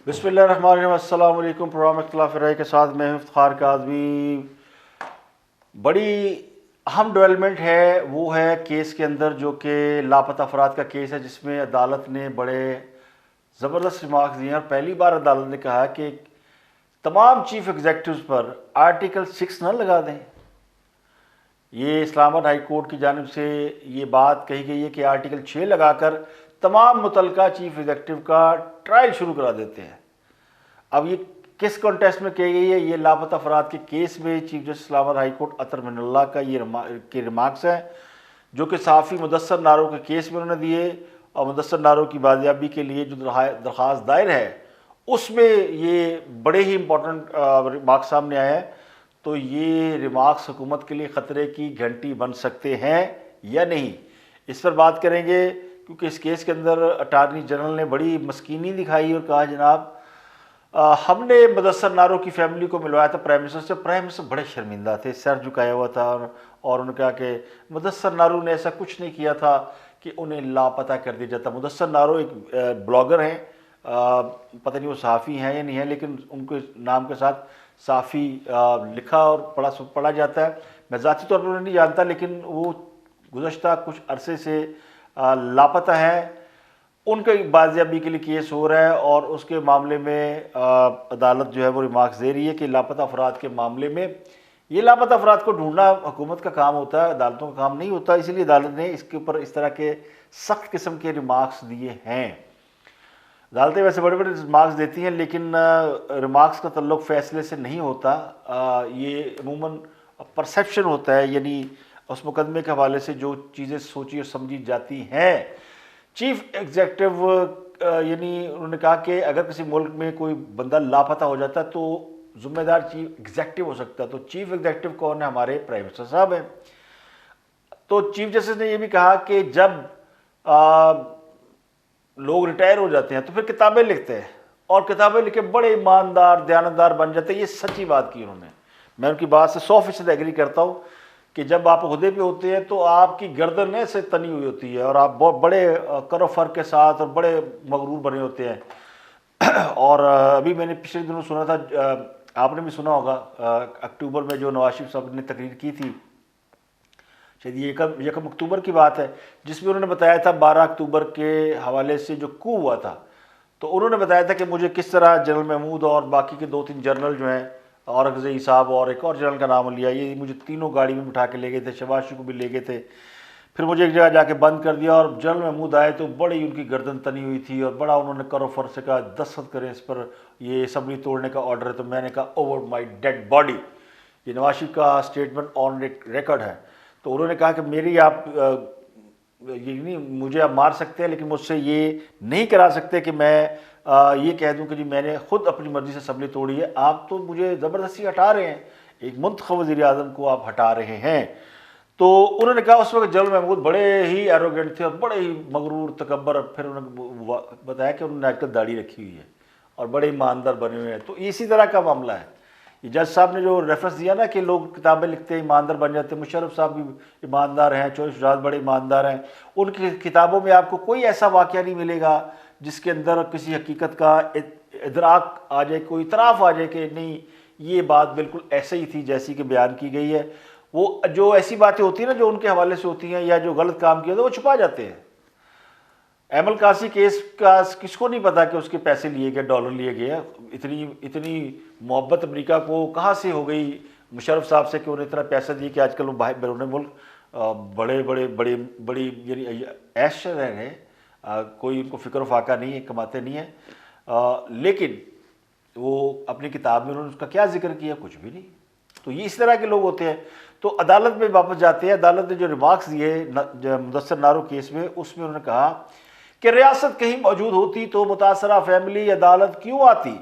بسم اللہ الرحمن الرحیم۔ السلام علیکم۔ پروگرام اختلاف رائے کے ساتھ میں افتخار کاظمی۔ بڑی اہم ڈیولپمنٹ ہے، وہ ہے کیس کے اندر جو کہ لاپتہ افراد کا کیس ہے، جس میں عدالت نے بڑے زبردست ریمارکس دیے ہیں، اور پہلی بار عدالت نے کہا کہ تمام چیف ایگزیکٹوز پر آرٹیکل 6 نہ لگا دیں۔ یہ اسلام آباد ہائی کورٹ کی جانب سے یہ بات کہی گئی ہے کہ آرٹیکل 6 لگا کر تمام متعلقہ چیف ایگزیکٹو کا ٹرائل شروع کرا دیتے ہیں۔ اب یہ کس کانٹیکسٹ میں کہی گئی ہے؟ یہ لاپتہ افراد کے کیس میں چیف جسٹس اسلام آباد ہائی کورٹ اطہر من اللہ کا یہ ریمارکس ہیں، جو کہ صحافی مدثر نارو کے کیس میں انہوں نے دیے، اور مدثر نارو کی بازیابی کے لیے جو درخواست دائر ہے اس میں یہ بڑے ہی امپورٹنٹ ریمارکس سامنے آئے ہیں۔ تو یہ ریمارکس حکومت کے لیے خطرے کی گھنٹی بن سکتے ہیں یا نہیں، اس پر بات کریں گے، کیونکہ اس کیس کے اندر اٹارنی جنرل نے بڑی مسکینی دکھائی اور کہا جناب ہم نے مدثر نارو کی فیملی کو ملوایا تھا پرائم منسٹر سے، پرائم منسٹر بڑے شرمندہ تھے، سر جھکایا ہوا تھا، اور انہوں نے کہا کہ مدثر نارو نے ایسا کچھ نہیں کیا تھا کہ انہیں لاپتہ کر دیا جاتا۔ مدثر نارو ایک بلاگر ہیں، پتہ نہیں وہ صحافی ہیں یا نہیں ہیں، لیکن ان کے نام کے ساتھ صحافی لکھا اور پڑھا جاتا ہے۔ میں ذاتی طور پر انہیں نہیں جانتا، لیکن وہ گزشتہ کچھ عرصے سے لاپتہ ہیں۔ ان کے بازیابی کے لیے کیس ہو رہا ہے، اور اس کے معاملے میں عدالت جو ہے وہ ریمارکس دے رہی ہے کہ لاپتہ افراد کے معاملے میں یہ لاپتہ افراد کو ڈھونڈنا حکومت کا کام ہوتا ہے، عدالتوں کا کام نہیں ہوتا، اسی لیے عدالت نے اس کے اوپر اس طرح کے سخت قسم کے ریمارکس دیے ہیں۔ عدالتیں ویسے بڑے بڑے ریمارکس دیتی ہیں، لیکن ریمارکس کا تعلق فیصلے سے نہیں ہوتا، یہ عموماً پرسیپشن ہوتا ہے، یعنی اس مقدمے کے حوالے سے جو چیزیں سوچی اور سمجھی جاتی ہیں۔ چیف ایگزیکٹو یعنی انہوں نے کہا کہ اگر کسی ملک میں کوئی بندہ لاپتہ ہو جاتا ہے تو ذمہ دار چیف ایگزیکٹو ہو سکتا ہے۔ تو چیف ایگزیکٹو کون ہے؟ ہمارے پرائم منسٹر صاحب ہیں۔ تو چیف جسٹس نے یہ بھی کہا کہ جب لوگ ریٹائر ہو جاتے ہیں تو پھر کتابیں لکھتے ہیں، اور کتابیں لکھ کے بڑے ایماندار دیانتدار بن جاتے ہیں۔ یہ سچی بات کی انہوں نے، میں ان کی بات سے 100% ایگری کرتا ہوں کہ جب آپ عہدے پہ ہوتے ہیں تو آپ کی گردن ایسے تنی ہوئی ہوتی ہے، اور آپ بہت بڑے کر و فر کے ساتھ اور بڑے مغرور بنے ہوتے ہیں۔ اور ابھی میں نے پچھلے دنوں سنا تھا، آپ نے بھی سنا ہوگا، اکتوبر میں جو نواز شریف صاحب نے تقریر کی تھی، شاید یہ یکم اکتوبر کی بات ہے، جس میں انہوں نے بتایا تھا 12 اکتوبر کے حوالے سے جو کو ہوا تھا، تو انہوں نے بتایا تھا کہ مجھے کس طرح جنرل محمود اور باقی کے 2-3 جنرل جو ہیں، اورنگزئی صاحب اور ایک اور جنرل کا نام لیا، یہ مجھے تینوں گاڑی میں بٹھا کے لے گئے تھے، شہباز شریف کو بھی لے گئے تھے، پھر مجھے ایک جگہ جا کے بند کر دیا، اور جنرل محمود آئے تو بڑی ان کی گردن تنی ہوئی تھی، اور بڑا انہوں نے کر و فر سے کہا دستخط کریں اس پر، یہ اسمبلی توڑنے کا آرڈر ہے۔ تو میں نے کہا اوور مائی ڈیڈ باڈی، یہ نواز شریف کا اسٹیٹمنٹ آن ریکارڈ ہے۔ تو انہوں نے کہا کہ میری آپ یہ نہیں، مجھے آپ مار سکتے ہیں لیکن مجھ سے یہ نہیں کرا سکتے کہ میں یہ کہہ دوں کہ جی میں نے خود اپنی مرضی سے اسمبلی توڑی ہے، آپ تو مجھے زبردستی ہٹا رہے ہیں، ایک منتخب وزیر اعظم کو آپ ہٹا رہے ہیں۔ تو انہوں نے کہا اس وقت جنرل محمود بڑے ہی ایروگنٹ تھے اور بڑے ہی مغرور تکبر، پھر انہوں نے بتایا کہ انہوں نے آج کل داڑھی رکھی ہوئی ہے اور بڑے ایماندار بنے ہوئے ہیں۔ تو اسی طرح کا معاملہ ہے۔ یہ جج صاحب نے جو ریفرنس دیا نا کہ لوگ کتابیں لکھتے ہیں ایماندار بن جاتے ہیں، مشرف صاحب بھی ایماندار ہیں، چودھری شجاعت بڑے ایماندار ہیں، ان کی کتابوں میں آپ کو کوئی ایسا واقعہ نہیں ملے گا جس کے اندر کسی حقیقت کا ادراک آ جائے، کوئی اعتراف آ جائے کہ نہیں یہ بات بالکل ایسے ہی تھی جیسی کہ بیان کی گئی ہے۔ وہ جو ایسی باتیں ہوتی ہیں نا جو ان کے حوالے سے ہوتی ہیں، یا جو غلط کام کیا تھا وہ چھپا جاتے ہیں۔ ایمل قاسی کیس کا کس کو نہیں پتا کہ اس کے پیسے لیے گئے، ڈالر لیے گئے، اتنی محبت امریکہ کو کہاں سے ہو گئی مشرف صاحب سے کہ انہیں اتنا پیسہ دیے کہ آج کل وہ بیرون ملک بڑی یعنی عیش رہ رہے ہیں، کوئی ان کو فکر و فاقہ نہیں ہے، کماتے نہیں ہیں، لیکن وہ اپنی کتاب میں انہوں نے اس کا کیا ذکر کیا؟ کچھ بھی نہیں۔ تو یہ اس طرح کے لوگ ہوتے ہیں۔ تو عدالت میں واپس جاتے ہیں، عدالت نے جو ریمارکس دیے مدثر نارو کیس میں، اس میں انہوں نے کہا کہ ریاست کہیں موجود ہوتی تو متاثرہ فیملی عدالت کیوں آتی؟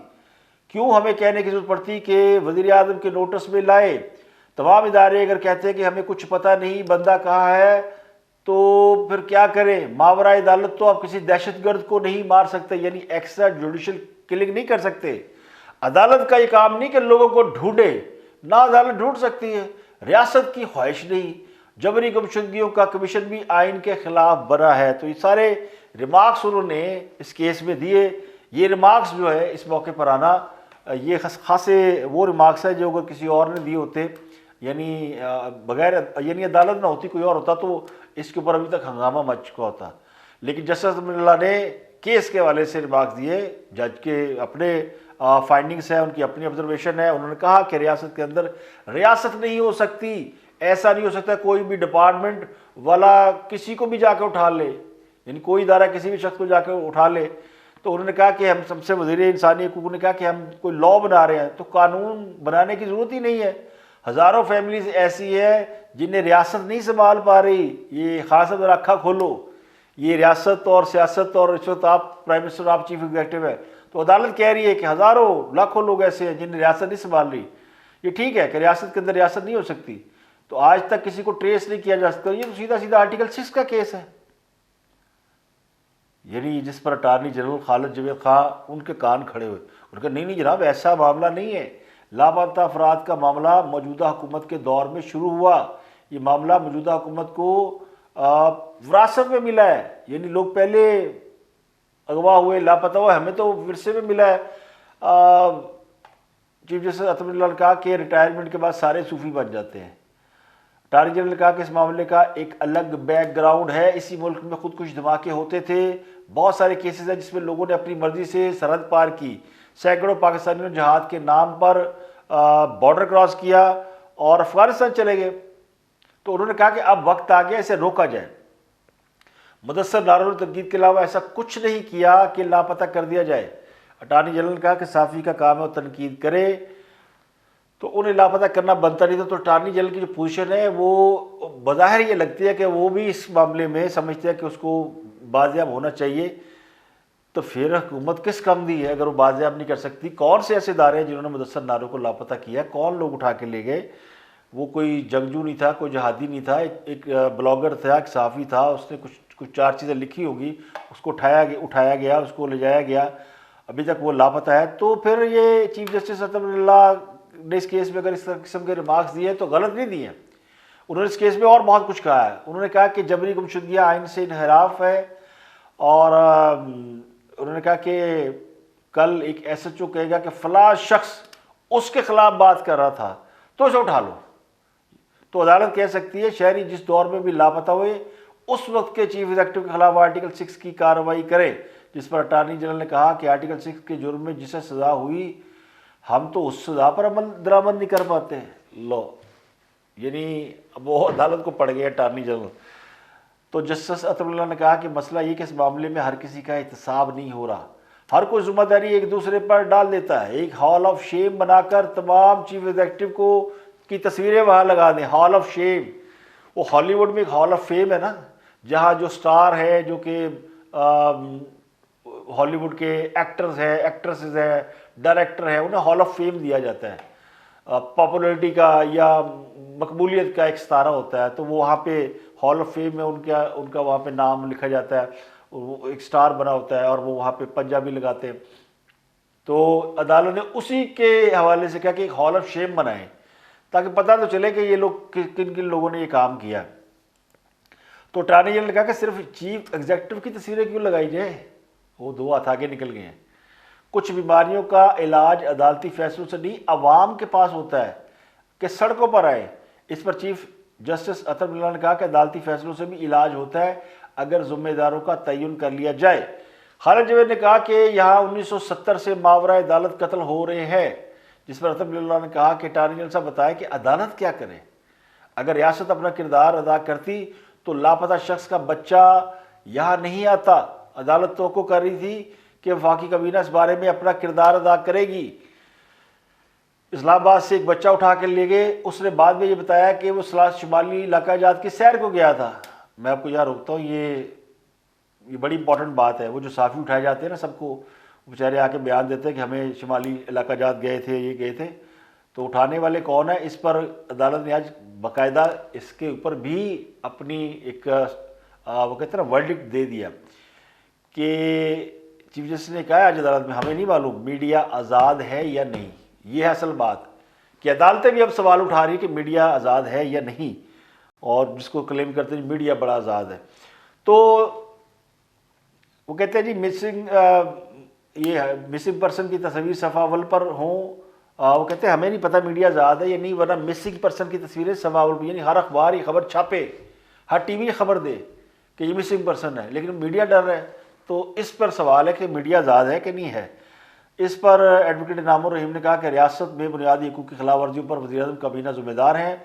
کیوں ہمیں کہنے کی ضرورت پڑتی کہ وزیر اعظم کے نوٹس میں لائے؟ تمام ادارے اگر کہتے ہیں کہ ہمیں کچھ پتہ نہیں بندہ کہاں ہے تو پھر کیا کریں؟ ماورائے عدالت تو آپ کسی دہشت گرد کو نہیں مار سکتے، یعنی ایکسٹرا جوڈیشل کلنگ نہیں کر سکتے۔ عدالت کا یہ کام نہیں کہ لوگوں کو ڈھونڈے، نہ عدالت ڈھونڈ سکتی ہے، ریاست کی خواہش نہیں۔ جبری گمشدگیوں کا کمیشن بھی آئین کے خلاف بنا ہے۔ تو یہ سارے ریمارکس انہوں نے اس کیس میں دیے۔ یہ ریمارکس جو ہے اس موقع پر آنا یہ خاصے وہ ریمارکس ہے جو اگر کسی اور نے دیے ہوتے، یعنی بغیر یعنی عدالت نہ ہوتی کوئی اور ہوتا تو اس کے اوپر ابھی تک ہنگامہ مچ چکا ہوتا. لیکن جسٹس اطہر اللہ نے کیس کے حوالے سے ریمارکس دیے، جج کے اپنے فائنڈنگس ہیں، ان کی اپنی آبزرویشن ہے. انہوں نے کہا کہ ریاست کے اندر ریاست نہیں ہو سکتی، ایسا نہیں ہو سکتا کوئی بھی ڈپارٹمنٹ والا کسی کو بھی جا کے اٹھا لے، یعنی کوئی ادارہ کسی بھی شخص کو جا کے اٹھا لے. تو انہوں نے کہا کہ ہم سب سے وزیر انسانی حقوق نے کہا کہ ہم کوئی لا بنا رہے ہیں تو قانون بنانے کی ضرورت ہی نہیں ہے. ہزاروں فیملیز ایسی ہے جنہیں ریاست نہیں سنبھال پا رہی. یہ خاص ذرا اکھا کھولو، یہ ریاست اور سیاست اور اس وقت آپ پرائم منسٹر، آپ چیف ایگزیکٹو ہے، تو عدالت کہہ رہی ہے کہ ہزاروں لاکھوں لوگ ایسے ہیں جنہیں ریاست نہیں سنبھال رہی. یہ ٹھیک ہے کہ ریاست کے اندر ریاست نہیں ہو سکتی، تو آج تک کسی کو ٹریس نہیں کیا جا سکتا. یہ تو سیدھا سیدھا آرٹیکل 6 کا کیس ہے، یعنی جس پر اٹارنی جنرل خالد جاوید خان ان کے کان کھڑے ہوئے. ان کا نہیں جناب ایسا معاملہ نہیں ہے. لاپتہ افراد کا معاملہ موجودہ حکومت کے دور میں شروع ہوا. یہ معاملہ موجودہ حکومت کو وراثت میں ملا ہے، یعنی لوگ پہلے اغوا ہوئے، لاپتہ ہوئے، ہمیں تو ورثے میں ملا ہے. چیف جسٹس اطہر اللہ نے کہا کہ ریٹائرمنٹ کے بعد سارے صوفی بن جاتے ہیں. اٹارنی جنرل نے کہا کہ اس معاملے کا ایک الگ بیک گراؤنڈ ہے، اسی ملک میں خود کش دھماکے ہوتے تھے، بہت سارے کیسز ہیں جس میں لوگوں نے اپنی مرضی سے سرحد پار کی. سینکڑوں پاکستانیوں نے جہاد کے نام پر بارڈر کراس کیا اور افغانستان چلے گئے. تو انہوں نے کہا کہ اب وقت آ گیا اسے روکا جائے. مدثر نارول تنقید کے علاوہ ایسا کچھ نہیں کیا کہ لاپتہ کر دیا جائے. اٹارنی جنرل نے کہا کہ صحافی کا کام ہے وہ تنقید کرے، تو انہیں لاپتہ کرنا بنتا نہیں تھا. تو اٹارنی جنرل کی جو پوزیشن ہے وہ بظاہر یہ لگتی ہے کہ وہ بھی اس معاملے میں سمجھتے ہیں کہ اس کو بازیاب ہونا چاہیے. تو پھر حکومت کس کم دی ہے اگر وہ بازیاب نہیں کر سکتی؟ کون سے ایسے ادارے ہیں جنہوں نے مدثر نارول کو لاپتہ کیا؟ کون لوگ اٹھا کے لے گئے؟ وہ کوئی جنگجو نہیں تھا، کوئی جہادی نہیں تھا، ایک بلاگر تھا، ایک صحافی تھا، اس نے کچھ چار چیزیں لکھی ہوگی، اس کو اٹھایا گیا، اس کو لے جایا گیا، ابھی تک وہ لاپتہ ہے. تو پھر یہ چیف جسٹس اطہر اللہ نے اس کیس میں اگر اس قسم کے ریمارکس دیے تو غلط نہیں دیے. انہوں نے اس کیس میں اور بہت کچھ کہا ہے. انہوں نے کہا کہ جبری گمشدگیاں آئین سے انحراف ہے، اور انہوں نے کہا کہ کل ایک ایس ایچ او کہے گا کہ فلاں شخص اس کے خلاف بات کر رہا تھا تو اسے اٹھا لو. تو عدالت کہہ سکتی ہے شہری جس دور میں بھی لاپتہ ہوئے اس وقت کے چیف ایگزیکٹو کے خلاف آرٹیکل 6 کی کارروائی کرے، جس پر اٹارنی جنرل نے کہا کہ آرٹیکل 6 کے جرم میں جسے سزا ہوئی ہم تو اس سزا پر عمل درآمد نہیں کر پاتے. لو، یعنی اب وہ عدالت کو پڑ گیا اٹارنی جنرل. تو جسٹس اطہر اللہ نے کہا کہ مسئلہ یہ کہ اس معاملے میں ہر کسی کا احتساب نہیں ہو رہا، ہر کوئی ذمہ داری ایک دوسرے پر ڈال دیتا ہے. ایک ہال آف شیم بنا کر تمام چیف ایگزیکٹو کی تصویریں وہاں لگا دیں. ہال آف شیم، وہ ہالی ووڈ میں ایک ہال آف فیم ہے نا، جہاں جو سٹار ہے، جو کہ ہالی ووڈ کے ایکٹرز ہیں، ایکٹریسز ہیں، ڈائریکٹر ہیں، انہیں ہال آف فیم دیا جاتا ہے. پاپولرٹی کا یا مقبولیت کا ایک ستارہ ہوتا ہے، تو وہ وہاں پہ ہال آف فیم میں ان کا وہاں پہ نام لکھا جاتا ہے، ایک سٹار بنا ہوتا ہے اور وہ وہاں پہ پنجہ بھی لگاتے ہیں. تو عدالت نے اسی کے حوالے سے کہا کہ ایک ہال آف شیم بنائیں تاکہ پتہ تو چلے کہ یہ لوگ کن کن لوگوں نے یہ کام کیا. تو اٹارنی جنرل نے کہا کہ صرف چیف ایگزیکٹو کی تصویریں کیوں لگائی جائے؟ وہ دو ہاتھ آگے نکل گئے ہیں. کچھ بیماریوں کا علاج عدالتی فیصلوں سے نہیں عوام کے پاس ہوتا ہے کہ سڑکوں پر آئے. اس پر چیف جسٹس اطہر اللہ نے کہا کہ عدالتی فیصلوں سے بھی علاج ہوتا ہے اگر ذمہ داروں کا تعین کر لیا جائے. خالد جاوید نے کہا کہ یہاں 1970 سے ماورا عدالت قتل ہو رہے ہیں، جس پر اطہر اللہ نے کہا کہ اٹارنی جنرل صاحب بتائے کہ عدالت کیا کرے؟ اگر ریاست اپنا کردار ادا کرتی تو لاپتہ شخص کا بچہ یہاں نہیں آتا. عدالت توقع کر رہی تھی کہ وفاقی کابینہ اس بارے میں اپنا کردار ادا کرے گی. اسلام آباد سے ایک بچہ اٹھا کے لے گئے، اس نے بعد میں یہ بتایا کہ وہ شمالی علاقہ جات کی سیر کو گیا تھا. میں آپ کو یہاں روکتا ہوں، یہ بڑی امپورٹنٹ بات ہے. وہ جو صحافی اٹھائے جاتے ہیں نا، سب کو بیچارے آ کے بیان دیتے ہیں کہ ہمیں شمالی علاقہ جات گئے تھے، یہ گئے تھے. تو اٹھانے والے کون ہیں؟ اس پر عدالت نے آج باقاعدہ اس کے اوپر بھی اپنی ایک وہ کہتے ہیں نا ورڈکٹ دے دیا کہ چیف جسٹس نے کہا آج عدالت میں ہمیں نہیں معلوم میڈیا آزاد ہے یا نہیں. یہ ہے اصل بات کہ عدالتیں بھی اب سوال اٹھا رہی ہیں کہ میڈیا آزاد ہے یا نہیں، اور جس کو کلیم کرتے ہیں میڈیا بڑا آزاد ہے. تو وہ کہتے ہیں جی مسنگ یہ مسنگ پرسن کی تصویر صفحہ اول پر ہوں، وہ کہتے ہیں ہمیں نہیں پتہ میڈیا آزاد ہے یا نہیں، ورنہ مسنگ پرسن کی تصویریں صفحہ اول پر، یعنی ہر اخبار یہ خبر چھاپے، ہر ٹی وی یہ خبر دے کہ یہ مسنگ پرسن ہے، لیکن میڈیا ڈر رہا ہے۔ تو اس پر سوال ہے کہ میڈیا آزاد ہے کہ نہیں ہے۔ اس پر ایڈوکیٹ انعام الرحیم نے کہا کہ ریاست میں بنیادی حقوق کی خلاف ورزیوں پر وزیراعظم کابینہ ذمہ دار ہیں،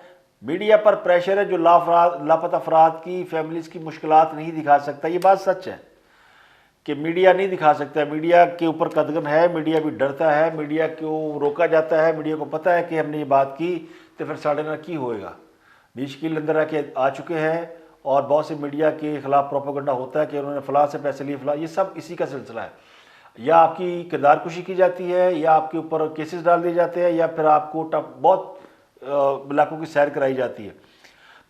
میڈیا پر پریشر ہے جو لاپتہ افراد کی فیملیز کی مشکلات نہیں دکھا سکتا۔ یہ بات سچ ہے کہ میڈیا نہیں دکھا سکتا، میڈیا کے اوپر قدغن ہے، میڈیا بھی ڈرتا ہے، میڈیا کو روکا جاتا ہے، میڈیا کو پتہ ہے کہ ہم نے یہ بات کی تو پھر ساڑھے نہ کی ہوئے گا۔ بیشکیل اندر آ چکے ہیں اور بہت سے میڈیا کے خلاف پروپیگنڈا ہوتا ہے کہ انہوں نے فلاں سے پیسے لیے، فلاں، یہ سب اسی کا سلسلہ ہے۔ یا آپ کی کردار کشی کی جاتی ہے، یا آپ کے اوپر کیسز ڈال دیے جاتے ہیں، یا پھر آپ کو بہت علاقوں کی سیر کرائی جاتی ہے۔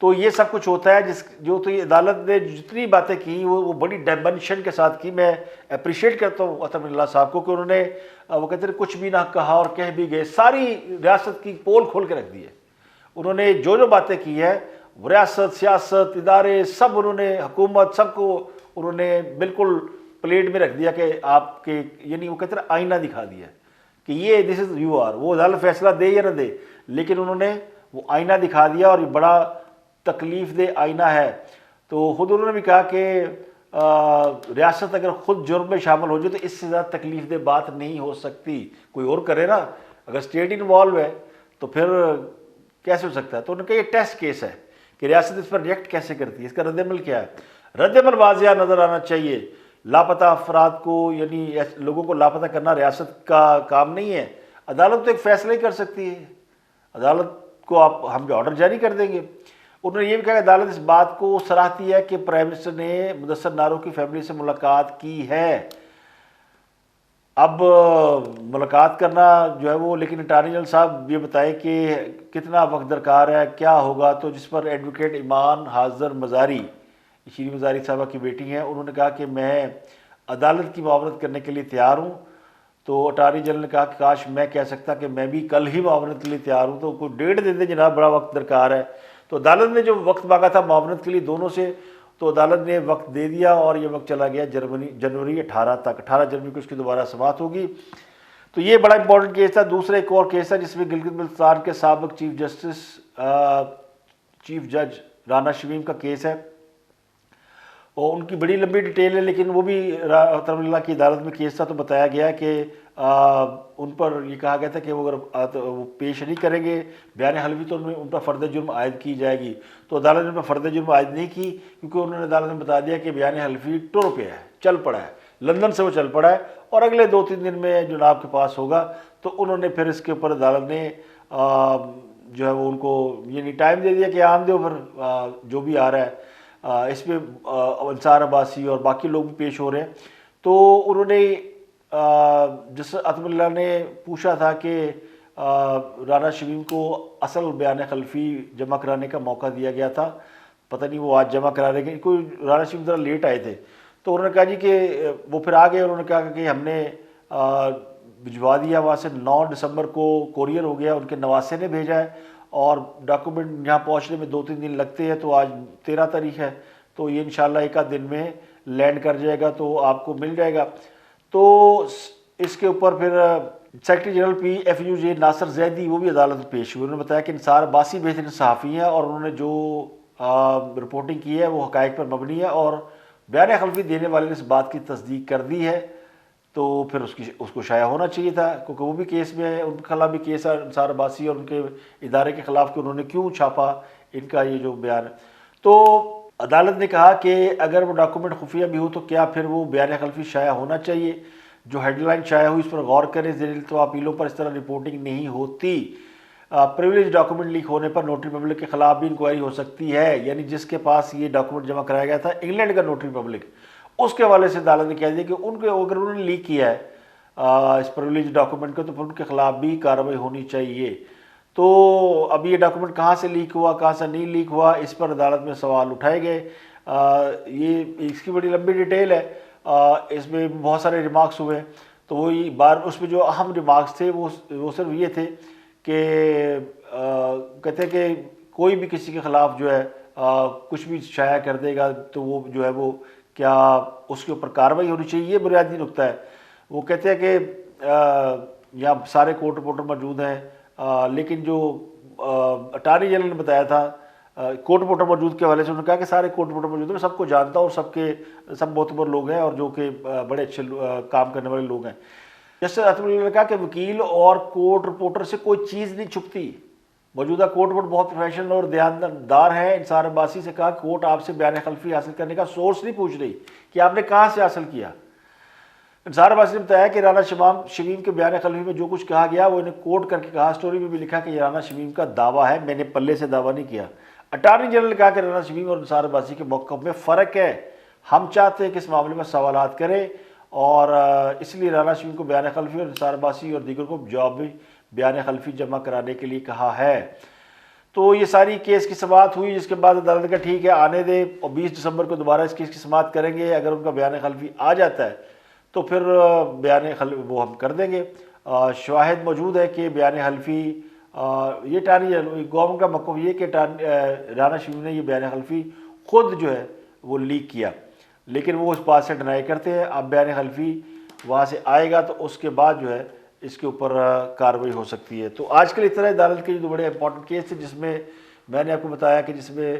تو یہ سب کچھ ہوتا ہے جو تو یہ عدالت نے جتنی باتیں کی وہ بڑی ڈائمنشن کے ساتھ کی۔ میں اپریشیٹ کرتا ہوں عطا اللہ صاحب کو کہ انہوں نے وہ کہتے ہیں کچھ بھی نہ کہا اور کہہ بھی گئے، ساری ریاست کی پول کھول کے رکھ دی ہے۔ انہوں نے جو باتیں کی ہے، ریاست، سیاست، ادارے، سب انہوں نے، حکومت، سب کو انہوں نے بالکل پلیٹ میں رکھ دیا کہ آپ کے، یعنی وہ کہتے ہیں آئینہ دکھا دیا کہ یہ دس از یو آر۔ وہ عدالت فیصلہ دے یا نہ دے، لیکن انہوں نے وہ آئینہ دکھا دیا، اور یہ بڑا تکلیف دہ آئینہ ہے۔ تو خود انہوں نے بھی کہا کہ ریاست اگر خود جرم میں شامل ہو جائے تو اس سے زیادہ تکلیف دہ بات نہیں ہو سکتی، کوئی اور کرے نا، اگر اسٹیٹ انوالو ہے تو پھر کیسے ہو سکتا ہے۔ تو انہوں نے کہا یہ ٹیسٹ کیس ہے کہ ریاست اس پر ریئیکٹ کیسے کرتی ہے، اس کا رد عمل کیا ہے۔ رد عمل واضح نظر آنا چاہیے۔ لاپتہ افراد کو، یعنی لوگوں کو لاپتہ کرنا ریاست کا کام نہیں ہے، عدالت تو ایک فیصلہ ہی کر سکتی ہے، عدالت کو ہم جو آرڈر جاری کر دیں گے۔ انہوں نے یہ بھی کہا کہ عدالت اس بات کو سراہتی ہے کہ پرائم منسٹر نے مدثر نارو کی فیملی سے ملاقات کی ہے۔ اب ملاقات کرنا جو ہے وہ، لیکن اٹارنی جنرل صاحب یہ بتائے کہ کتنا وقت درکار ہے، کیا ہوگا۔ تو جس پر ایڈوکیٹ ایمان حاضر مزاری، شیریں مزاری صاحبہ کی بیٹی ہیں، انہوں نے کہا کہ میں عدالت کی معاونت کرنے کے لیے تیار ہوں۔ تو اٹارنی جنرل نے کہا کہ کاش میں کہہ سکتا کہ میں بھی کل ہی معاونت کے لیے تیار ہوں، تو کوئی ڈیٹ دے دیں جناب، بڑا وقت درکار ہے۔ تو عدالت نے جو وقت مانگا تھا معاونت کے لیے دونوں سے، تو عدالت نے وقت دے دیا، اور یہ وقت چلا گیا جنوری 18 تک، 18 جنوری کو اس کی دوبارہ سماعت ہوگی۔ تو یہ بڑا امپورٹنٹ کیس تھا۔ دوسرا ایک اور کیس ہے جس میں گلگت بلتستان کے سابق چیف جج رانا شمیم کا کیس ہے، اور ان کی بڑی لمبی ڈیٹیل ہے، لیکن وہ بھی رحمۃ اللہ کی عدالت میں کیس تھا، تو بتایا گیا کہ ان پر یہ کہا گیا تھا کہ وہ اگر وہ پیش نہیں کریں گے بیان حلفی تو ان پر فرد جرم عائد کی جائے گی۔ تو عدالت نے ان پر فرد جرم عائد نہیں کی، کیونکہ انہوں نے عدالت نے بتا دیا کہ بیان حلفی ٹور پہ ہے، چل پڑا ہے، لندن سے وہ چل پڑا ہے، اور اگلے 2-3 دن میں جناب کے پاس ہوگا۔ تو انہوں نے پھر اس کے اوپر عدالت نے جو ہے وہ ان کو یعنی ٹائم دے دیا کہ آن دو، پھر جو بھی آ رہا ہے اس میں انصار عباسی اور باقی لوگ بھی پیش ہو رہے ہیں۔ تو انہوں نے جس عطم اللہ نے پوچھا تھا کہ رانا شمیم کو اصل بیان خلفی جمع کرانے کا موقع دیا گیا تھا، پتہ نہیں وہ آج جمع کرا رہے گے، کوئی رانا شمیم ذرا لیٹ آئے تھے، تو انہوں نے کہا جی کہ وہ پھر آ گئے، انہوں نے کہا کہ ہم نے بھجوا دیا وہاں سے، 9 دسمبر کو کوریئر ہو گیا، ان کے نواسے نے بھیجا ہے، اور ڈاکومنٹ یہاں پہنچنے میں 2-3 دن لگتے ہیں، تو آج 13 تاریخ ہے، تو یہ انشاءاللہ ایک آدھ دن میں لینڈ کر جائے گا، تو آپ کو مل جائے گا۔ تو اس کے اوپر پھر سیکرٹری جنرل PFUJ ناصر زیدی وہ بھی عدالت میں پیش ہوئے، انہوں نے بتایا کہ انصار عباسی بہترین صحافی ہیں، اور انہوں نے جو رپورٹنگ کی ہے وہ حقائق پر مبنی ہے، اور بیان خلفی دینے والے نے اس بات کی تصدیق کر دی ہے، تو پھر اس کو شائع ہونا چاہیے تھا، کیونکہ وہ بھی کیس میں ہے، ان کے خلاف بھی کیس ہے انصار عباسی اور ان کے ادارے کے خلاف کہ انہوں نے کیوں چھاپا ان کا یہ جو بیان ہے۔ تو عدالت نے کہا کہ اگر وہ ڈاکومنٹ خفیہ بھی ہو تو کیا پھر وہ بیان خلفی شائع ہونا چاہیے، جو ہیڈ لائن شائع ہوئی اس پر غور کریں، زیر التوا اپیلوں پر اس طرح رپورٹنگ نہیں ہوتی۔ پریویلیج ڈاکومنٹ لیک ہونے پر نوٹری پبلک کے خلاف بھی انکوائری ہو سکتی ہے، یعنی جس کے پاس یہ ڈاکومنٹ جمع کرایا گیا تھا انگلینڈ کا نوٹری پبلک، اس کے حوالے سے عدالت نے کہہ دیا کہ ان کو اگر انہوں نے لیک کیا ہے اس پریویلیج ڈاکومنٹ کو، تو پھر ان کے خلاف بھی کارروائی ہونی چاہیے۔ تو اب یہ ڈاکومنٹ کہاں سے لیک ہوا، کہاں سے نہیں لیک ہوا، اس پر عدالت میں سوال اٹھائے گئے۔ یہ اس کی بڑی لمبی ڈیٹیل ہے، اس میں بہت سارے ریمارکس ہوئے، تو وہی اس میں جو اہم ریمارکس تھے وہ صرف یہ تھے کہ کہتے ہیں کہ کوئی بھی کسی کے خلاف جو ہے کچھ بھی شائع کر دے گا تو وہ جو ہے وہ کیا اس کے اوپر کارروائی ہونی چاہیے، یہ بنیادی نکتہ ہے۔ وہ کہتے ہیں کہ یہاں سارے کورٹ رپورٹر موجود ہیں، لیکن جو اٹارنی جنرل نے بتایا تھا کورٹ رپورٹر موجود کے حوالے سے، انہوں نے کہا کہ سارے کورٹ رپورٹر موجود ہیں، میں سب کو جانتا ہوں، اور سب معتبر لوگ ہیں اور جو کہ بڑے اچھے کام کرنے والے لوگ ہیں۔ جسٹس اطہر اللہ نے کہا کہ وکیل اور کورٹ رپورٹر سے کوئی چیز نہیں چھپتی، موجودہ کورٹ رپورٹ بہت پروفیشنل اور دیانتدار ہے۔ انصار عباسی سے کہا کورٹ آپ سے بیان خلفی حاصل کرنے کا سورس نہیں پوچھ رہی کہ آپ نے کہاں سے حاصل کیا۔ انصار عباسی نے بتایا کہ رانا شمیم کے بیان خلفی میں جو کچھ کہا گیا وہ انہیں کوٹ کر کے کہا، اسٹوری میں بھی لکھا کہ یہ رانا شمیم کا دعویٰ ہے، میں نے پلے سے دعویٰ نہیں کیا۔ اٹارنی جنرل نے کہا کہ رانا شمیم اور انصار عباسی کے موقف میں فرق ہے، ہم چاہتے ہیں کہ اس معاملے میں سوالات کریں، اور اس لیے رانا شمیم کو بیان خلفی اور انصار عباسی اور دیگر کو جوابی بیان خلفی جمع کرانے کے لیے کہا ہے۔ تو یہ ساری کیس کی سماعت ہوئی، جس کے بعد عدالت کا ٹھیک ہے آنے دے، اور 20 دسمبر کو دوبارہ اس کیس کی سماعت کریں گے، اگر ان کا بیان خلفی آ جاتا ہے تو پھر بیان خلفی وہ ہم کر دیں گے۔ شواہد موجود ہے کہ بیان خلفی یہ گورنمنٹ کا موقف یہ کہ رانا شمیم نے یہ بیان خلفی خود جو ہے وہ لیک کیا، لیکن وہ اس بات سے ڈینائی کرتے ہیں۔ اب بیان خلفی وہاں سے آئے گا تو اس کے بعد جو ہے اس کے اوپر کارروائی ہو سکتی ہے۔ تو آج کل اس طرح عدالت کے جو بڑے امپورٹنٹ کیس تھے، جس میں میں نے آپ کو بتایا کہ جس میں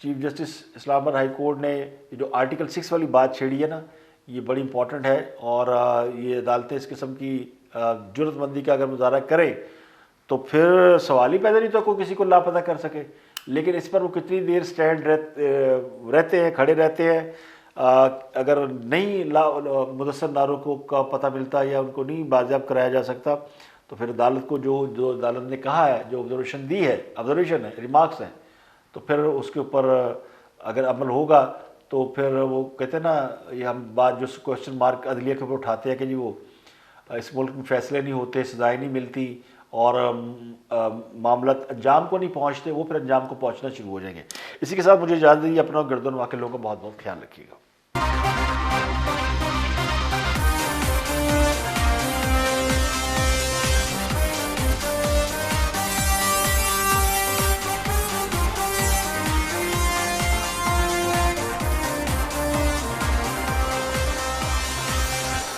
چیف جسٹس اسلام آباد ہائی کورٹ نے جو آرٹیکل 6 والی بات چھیڑی ہے نا، یہ بڑی امپورٹنٹ ہے، اور یہ عدالتیں اس قسم کی جرات مندی کا اگر مظاہرہ کریں تو پھر سوال ہی پیدا نہیں تو کوئی کسی کو لاپتہ کر سکے۔ لیکن اس پر وہ کتنی دیر سٹینڈ رہتے ہیں، کھڑے رہتے ہیں، اگر نہیں مدثر ناروں کا پتہ ملتا یا ان کو نہیں بازیاب کرایا جا سکتا تو پھر عدالت کو جو عدالت نے کہا ہے، جو آبزرویشن دی ہے، آبزرویشن ہے، ریمارکس ہیں، تو پھر اس کے اوپر اگر عمل ہوگا تو پھر وہ کہتے ہیں نا، یہ ہم بات جو کوشچن مارک عدلیہ کے اوپر اٹھاتے ہیں کہ جی وہ اس ملک میں فیصلے نہیں ہوتے، سزائیں نہیں ملتی، اور معاملات انجام کو نہیں پہنچتے، وہ پھر انجام کو پہنچنا شروع ہو جائیں گے۔ اسی کے ساتھ مجھے اجازت دیجیے، اپنا گردن واقع لوگوں کا بہت بہت خیال رکھیے گا۔